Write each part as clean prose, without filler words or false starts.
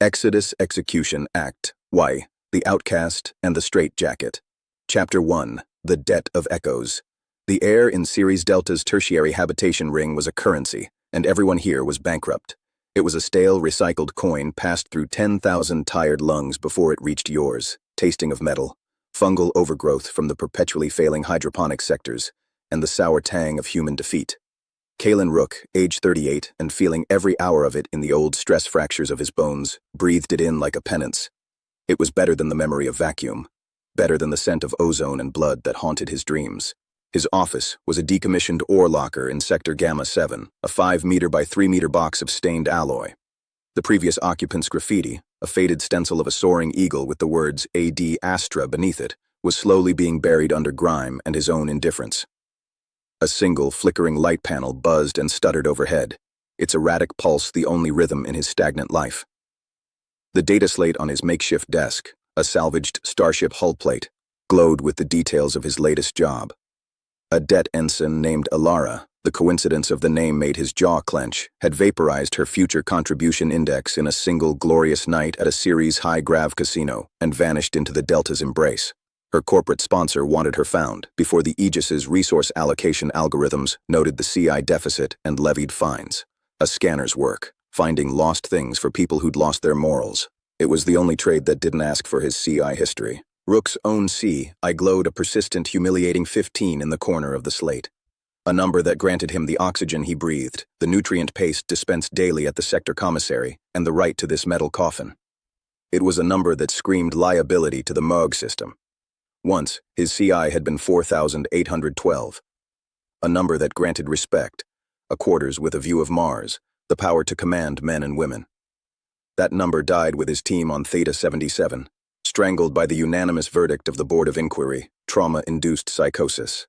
Exodus Execution Act Y. The Outcast and the Straitjacket. Chapter 1. The Debt of Echoes. The air in Ceres Delta's tertiary habitation ring was a currency, and everyone here was bankrupt. It was a stale, recycled coin passed through 10,000 tired lungs before it reached yours, tasting of metal, fungal overgrowth from the perpetually failing hydroponic sectors, and the sour tang of human defeat. Kaelen Rook, age 38, and feeling every hour of it in the old stress fractures of his bones, breathed it in like a penance. It was better than the memory of vacuum, better than the scent of ozone and blood that haunted his dreams. His office was a decommissioned ore locker in Sector Gamma 7, a 5-meter by 3-meter box of stained alloy. The previous occupant's graffiti, a faded stencil of a soaring eagle with the words AD Astra beneath it, was slowly being buried under grime and his own indifference. A single, flickering light panel buzzed and stuttered overhead, its erratic pulse the only rhythm in his stagnant life. The data slate on his makeshift desk, a salvaged starship hull plate, glowed with the details of his latest job. A debt ensign named Alara, the coincidence of the name made his jaw clench, had vaporized her future contribution index in a single glorious night at a Ceres high-grav casino and vanished into the Delta's embrace. Her corporate sponsor wanted her found before the Aegis's resource allocation algorithms noted the CI deficit and levied fines. A scanner's work, finding lost things for people who'd lost their morals. It was the only trade that didn't ask for his CI history. Rook's own CI glowed a persistent, humiliating 15 in the corner of the slate. A number that granted him the oxygen he breathed, the nutrient paste dispensed daily at the sector commissary, and the right to this metal coffin. It was a number that screamed liability to the Moog system. Once, his CI had been 4,812. A number that granted respect, a quarters with a view of Mars, the power to command men and women. That number died with his team on Theta 77, strangled by the unanimous verdict of the Board of Inquiry, trauma-induced psychosis.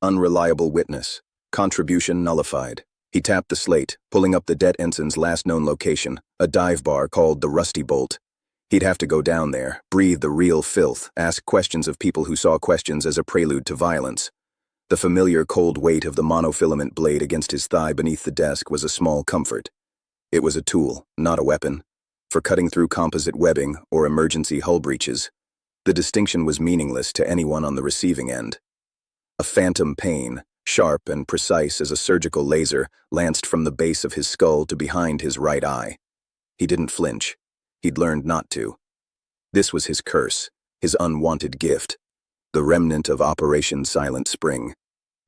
Unreliable witness, contribution nullified. He tapped the slate, pulling up the debt ensign's last known location, a dive bar called the Rusty Bolt. He'd have to go down there, breathe the real filth, ask questions of people who saw questions as a prelude to violence. The familiar cold weight of the monofilament blade against his thigh beneath the desk was a small comfort. It was a tool, not a weapon, for cutting through composite webbing or emergency hull breaches. The distinction was meaningless to anyone on the receiving end. A phantom pain, sharp and precise as a surgical laser, lanced from the base of his skull to behind his right eye. He didn't flinch. He'd learned not to. This was his curse, his unwanted gift, the remnant of Operation Silent Spring.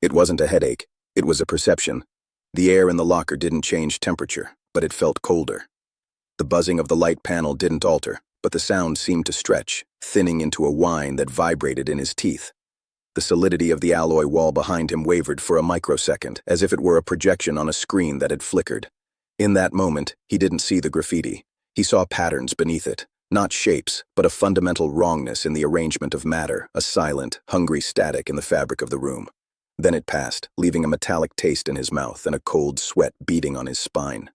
It wasn't a headache, it was a perception. The air in the locker didn't change temperature, but it felt colder. The buzzing of the light panel didn't alter, but the sound seemed to stretch, thinning into a whine that vibrated in his teeth. The solidity of the alloy wall behind him wavered for a microsecond, as if it were a projection on a screen that had flickered. In that moment, he didn't see the graffiti. He saw patterns beneath it, not shapes, but a fundamental wrongness in the arrangement of matter, a silent, hungry static in the fabric of the room. Then it passed, leaving a metallic taste in his mouth and a cold sweat beating on his spine.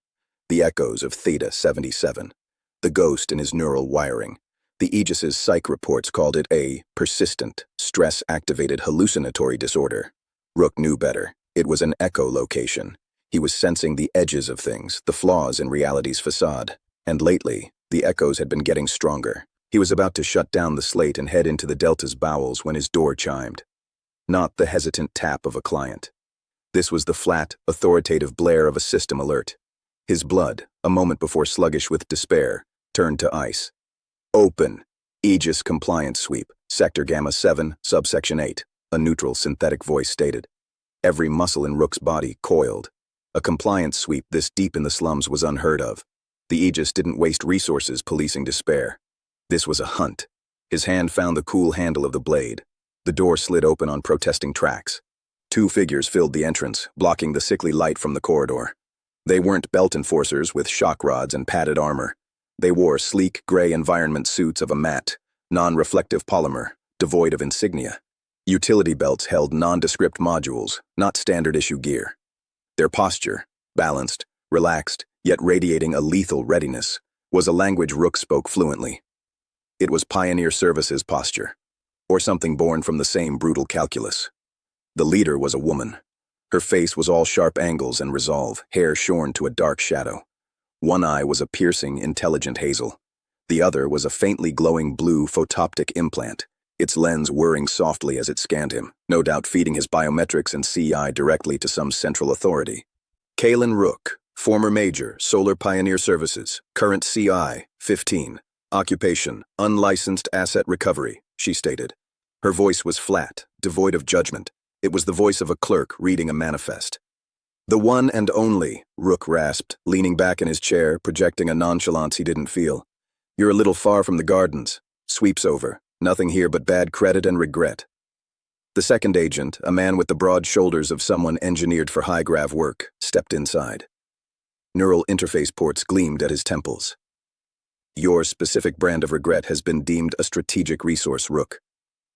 The echoes of Theta 77. The ghost in his neural wiring. The Aegis's psych reports called it a persistent, stress-activated hallucinatory disorder. Rook knew better. It was an echolocation. He was sensing the edges of things, the flaws in reality's facade. And lately, the echoes had been getting stronger. He was about to shut down the slate and head into the Delta's bowels when his door chimed. Not the hesitant tap of a client. This was the flat, authoritative blare of a system alert. His blood, a moment before sluggish with despair, turned to ice. Open. Aegis compliance sweep. Sector Gamma 7, subsection 8. A neutral synthetic voice stated. Every muscle in Rook's body coiled. A compliance sweep this deep in the slums was unheard of. The Aegis didn't waste resources policing despair. This was a hunt. His hand found the cool handle of the blade. The door slid open on protesting tracks. 2 figures filled the entrance, blocking the sickly light from the corridor. They weren't belt enforcers with shock rods and padded armor. They wore sleek, gray environment suits of a matte, non-reflective polymer, devoid of insignia. Utility belts held nondescript modules, not standard-issue gear. Their posture, balanced, relaxed, yet radiating a lethal readiness, was a language Rook spoke fluently. It was pioneer services posture, or something born from the same brutal calculus. The leader was a woman. Her face was all sharp angles and resolve, hair shorn to a dark shadow. One eye was a piercing, intelligent hazel. The other was a faintly glowing blue photoptic implant, its lens whirring softly as it scanned him, no doubt feeding his biometrics and CI directly to some central authority. Kaelen Rook, former Major, Solar Pioneer Services, current CI, 15. Occupation, unlicensed asset recovery, she stated. Her voice was flat, devoid of judgment. It was the voice of a clerk reading a manifest. The one and only, Rook rasped, leaning back in his chair, projecting a nonchalance he didn't feel. You're a little far from the gardens. Sweeps over. Nothing here but bad credit and regret. The second agent, a man with the broad shoulders of someone engineered for high-grav work, stepped inside. Neural interface ports gleamed at his temples. Your specific brand of regret has been deemed a strategic resource, Rook.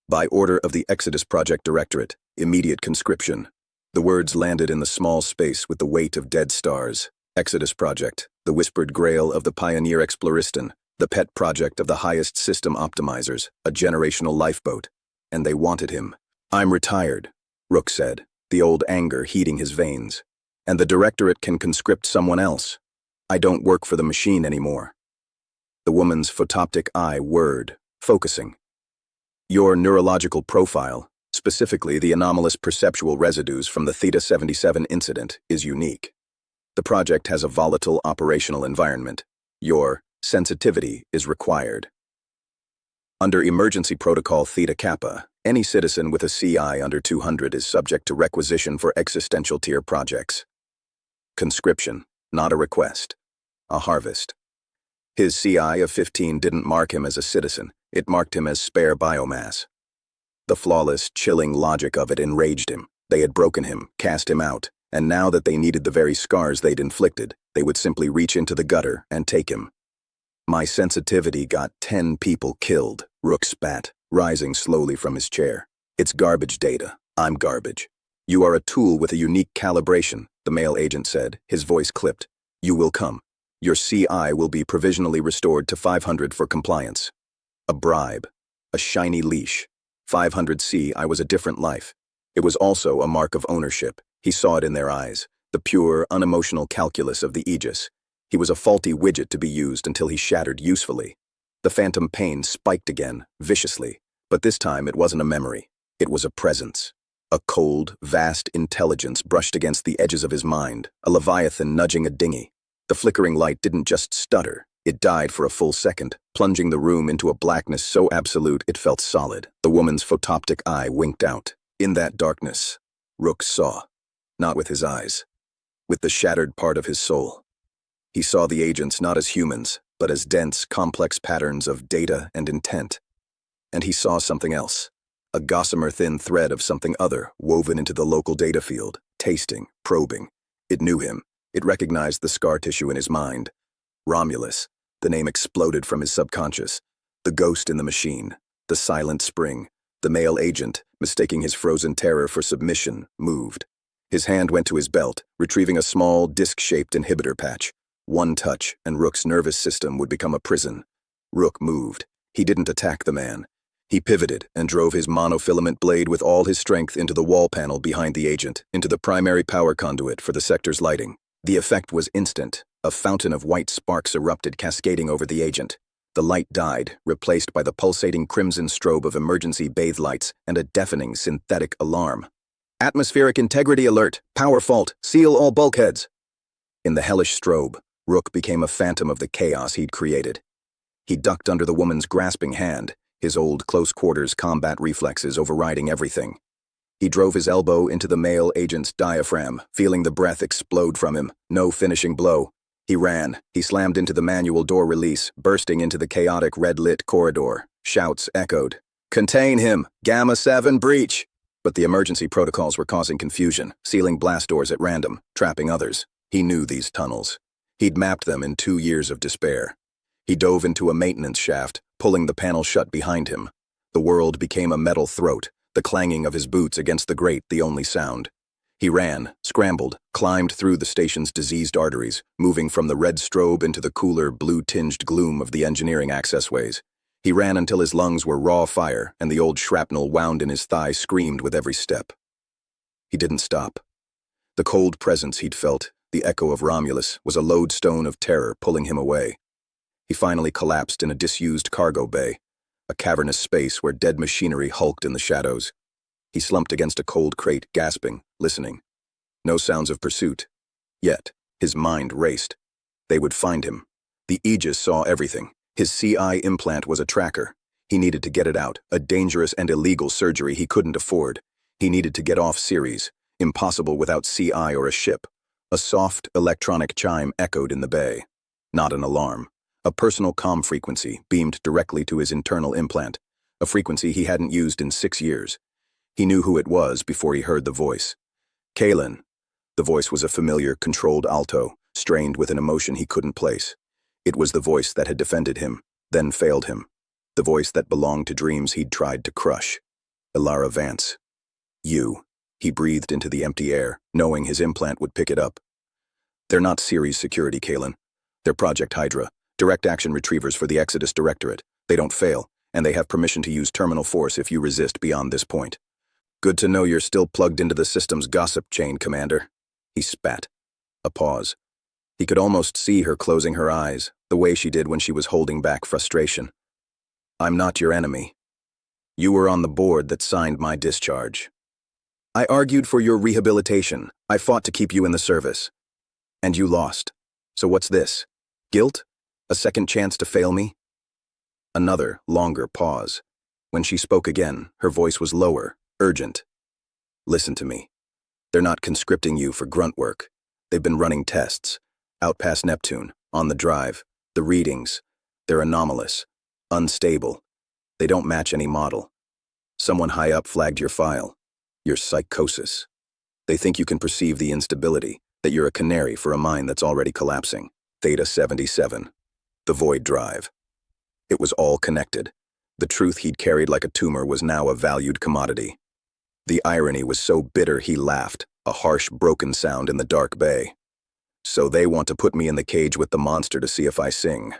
By order of the Exodus Project Directorate, immediate conscription. The words landed in the small space with the weight of dead stars. Exodus Project, the whispered grail of the pioneer exploristan, the pet project of the highest system optimizers, a generational lifeboat. And they wanted him. I'm retired, Rook said, the old anger heating his veins. And the Directorate can conscript someone else. I don't work for the machine anymore. The woman's photoptic eye whirred, focusing. Your neurological profile, specifically the anomalous perceptual residues from the Theta-77 incident, is unique. The project has a volatile operational environment. Your sensitivity is required. Under Emergency Protocol Theta Kappa, any citizen with a CI under 200 is subject to requisition for existential tier projects. Conscription, not a request. A harvest. His CI of 15 didn't mark him as a citizen, it marked him as spare biomass. The flawless, chilling logic of it enraged him. They had broken him, cast him out, and now that they needed the very scars they'd inflicted, they would simply reach into the gutter and take him. My sensitivity got 10 people killed, Rook spat, rising slowly from his chair. It's garbage data. I'm garbage. You are a tool with a unique calibration, the male agent said, his voice clipped. You will come. Your CI will be provisionally restored to 500 for compliance. A bribe. A shiny leash. 500C, I was a different life. It was also a mark of ownership. He saw it in their eyes, the pure, unemotional calculus of the Aegis. He was a faulty widget to be used until he shattered usefully. The phantom pain spiked again, viciously, but this time it wasn't a memory. It was a presence. A cold, vast intelligence brushed against the edges of his mind, a leviathan nudging a dinghy. The flickering light didn't just stutter. It died for a full second, plunging the room into a blackness so absolute it felt solid. The woman's photoptic eye winked out. In that darkness, Rook saw. Not with his eyes. With the shattered part of his soul. He saw the agents not as humans, but as dense, complex patterns of data and intent. And he saw something else. A gossamer thin thread of something other woven into the local data field, tasting, probing. It knew him. It recognized the scar tissue in his mind. Romulus. The name exploded from his subconscious. The ghost in the machine. The silent spring. The male agent, mistaking his frozen terror for submission, moved. His hand went to his belt, retrieving a small, disc-shaped inhibitor patch. One touch, and Rook's nervous system would become a prison. Rook moved. He didn't attack the man. He pivoted and drove his monofilament blade with all his strength into the wall panel behind the agent, into the primary power conduit for the sector's lighting. The effect was instant. A fountain of white sparks erupted, cascading over the agent. The light died, replaced by the pulsating crimson strobe of emergency bathe lights and a deafening synthetic alarm. Atmospheric integrity alert. Power fault. Seal all bulkheads. In the hellish strobe, Rook became a phantom of the chaos he'd created. He ducked under the woman's grasping hand, his old close-quarters combat reflexes overriding everything. He drove his elbow into the male agent's diaphragm, feeling the breath explode from him. No finishing blow. He ran. He slammed into the manual door release, bursting into the chaotic red-lit corridor. Shouts echoed. Contain him! Gamma-7 breach! But the emergency protocols were causing confusion, sealing blast doors at random, trapping others. He knew these tunnels. He'd mapped them in 2 years of despair. He dove into a maintenance shaft, pulling the panel shut behind him. The world became a metal throat, the clanging of his boots against the grate the only sound. He ran, scrambled, climbed through the station's diseased arteries, moving from the red strobe into the cooler, blue-tinged gloom of the engineering accessways. He ran until his lungs were raw fire and the old shrapnel wound in his thigh screamed with every step. He didn't stop. The cold presence he'd felt, the echo of Romulus, was a lodestone of terror pulling him away. He finally collapsed in a disused cargo bay, a cavernous space where dead machinery hulked in the shadows. He slumped against a cold crate, gasping, listening. No sounds of pursuit. Yet, his mind raced. They would find him. The Aegis saw everything. His CI implant was a tracker. He needed to get it out, a dangerous and illegal surgery he couldn't afford. He needed to get off Ceres, impossible without CI or a ship. A soft, electronic chime echoed in the bay. Not an alarm. A personal comm frequency beamed directly to his internal implant, a frequency he hadn't used in 6 years. He knew who it was before he heard the voice. Kaelen. The voice was a familiar, controlled alto, strained with an emotion he couldn't place. It was the voice that had defended him, then failed him. The voice that belonged to dreams he'd tried to crush. Ilara Vance. You. He breathed into the empty air, knowing his implant would pick it up. They're not Ceres security, Kaelen. They're Project Hydra, direct action retrievers for the Exodus Directorate. They don't fail, and they have permission to use terminal force if you resist beyond this point. Good to know you're still plugged into the system's gossip chain, Commander. He spat. A pause. He could almost see her closing her eyes, the way she did when she was holding back frustration. I'm not your enemy. You were on the board that signed my discharge. I argued for your rehabilitation. I fought to keep you in the service. And you lost. So what's this? Guilt? A second chance to fail me? Another, longer pause. When she spoke again, her voice was lower, urgent. Listen to me. They're not conscripting you for grunt work. They've been running tests. Out past Neptune, on the drive. The readings. They're anomalous. Unstable. They don't match any model. Someone high up flagged your file. Your psychosis. They think you can perceive the instability, that you're a canary for a mine that's already collapsing. Theta 77. The void drive. It was all connected. The truth he'd carried like a tumor was now a valued commodity. The irony was so bitter he laughed, a harsh, broken sound in the dark bay. So they want to put me in the cage with the monster to see if I sing.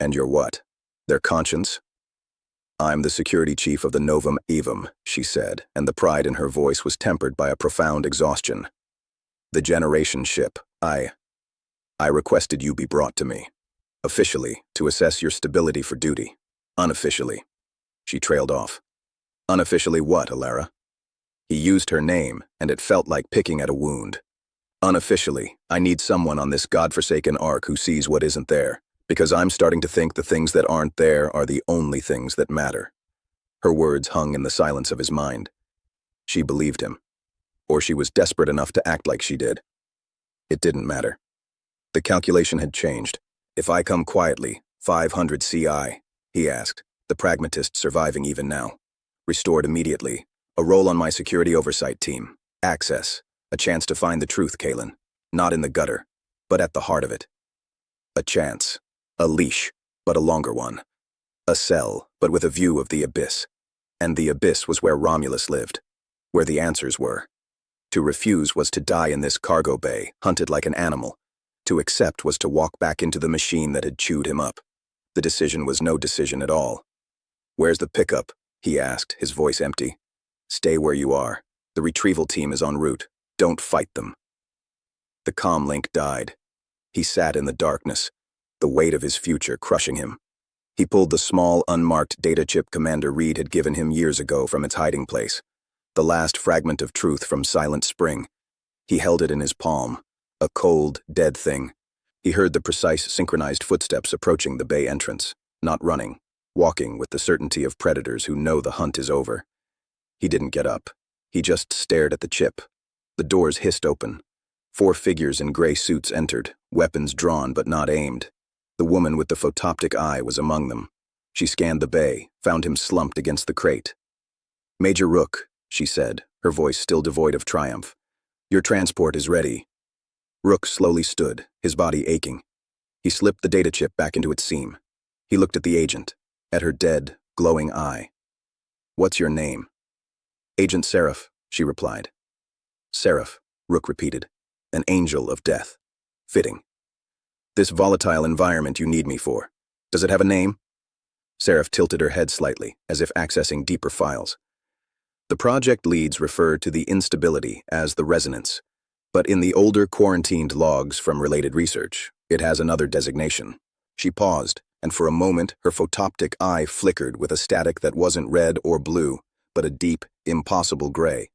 And you're what? Their conscience? I'm the security chief of the Novum Evum, she said, and the pride in her voice was tempered by a profound exhaustion. The generation ship, I requested you be brought to me. Officially, to assess your stability for duty. Unofficially. She trailed off. Unofficially what, Ilara? He used her name, and it felt like picking at a wound. Unofficially, I need someone on this godforsaken ark who sees what isn't there, because I'm starting to think the things that aren't there are the only things that matter. Her words hung in the silence of his mind. She believed him. Or she was desperate enough to act like she did. It didn't matter. The calculation had changed. If I come quietly, 500 CI, he asked, the pragmatist surviving even now. Restored immediately. A role on my security oversight team. Access. A chance to find the truth, Kaelen. Not in the gutter, but at the heart of it. A chance. A leash, but a longer one. A cell, but with a view of the abyss. And the abyss was where Romulus lived. Where the answers were. To refuse was to die in this cargo bay, hunted like an animal. To accept was to walk back into the machine that had chewed him up. The decision was no decision at all. Where's the pickup? He asked, his voice empty. Stay where you are. The retrieval team is en route. Don't fight them. The comm link died. He sat in the darkness, the weight of his future crushing him. He pulled the small, unmarked data chip Commander Reed had given him years ago from its hiding place. The last fragment of truth from Silent Spring. He held it in his palm, a cold, dead thing. He heard the precise, synchronized footsteps approaching the bay entrance, not running, walking with the certainty of predators who know the hunt is over. He didn't get up. He just stared at the chip. The doors hissed open. 4 figures in gray suits entered, weapons drawn but not aimed. The woman with the photoptic eye was among them. She scanned the bay, found him slumped against the crate. Major Rook, she said, her voice still devoid of triumph. Your transport is ready. Rook slowly stood, his body aching. He slipped the data chip back into its seam. He looked at the agent, at her dead, glowing eye. What's your name? Agent Ceres, she replied. Ceres, Rook repeated. An angel of death. Fitting. This volatile environment you need me for. Does it have a name? Ceres tilted her head slightly, as if accessing deeper files. The project leads refer to the instability as the resonance. But in the older quarantined logs from related research, it has another designation. She paused, and for a moment her photoptic eye flickered with a static that wasn't red or blue, but a deep, impossible gray.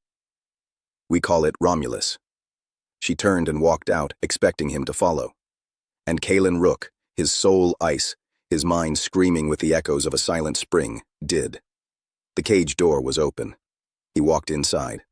We call it Romulus. She turned and walked out, expecting him to follow. And Kaelen Rook, his soul ice, his mind screaming with the echoes of a silent spring, did. The cage door was open. He walked inside.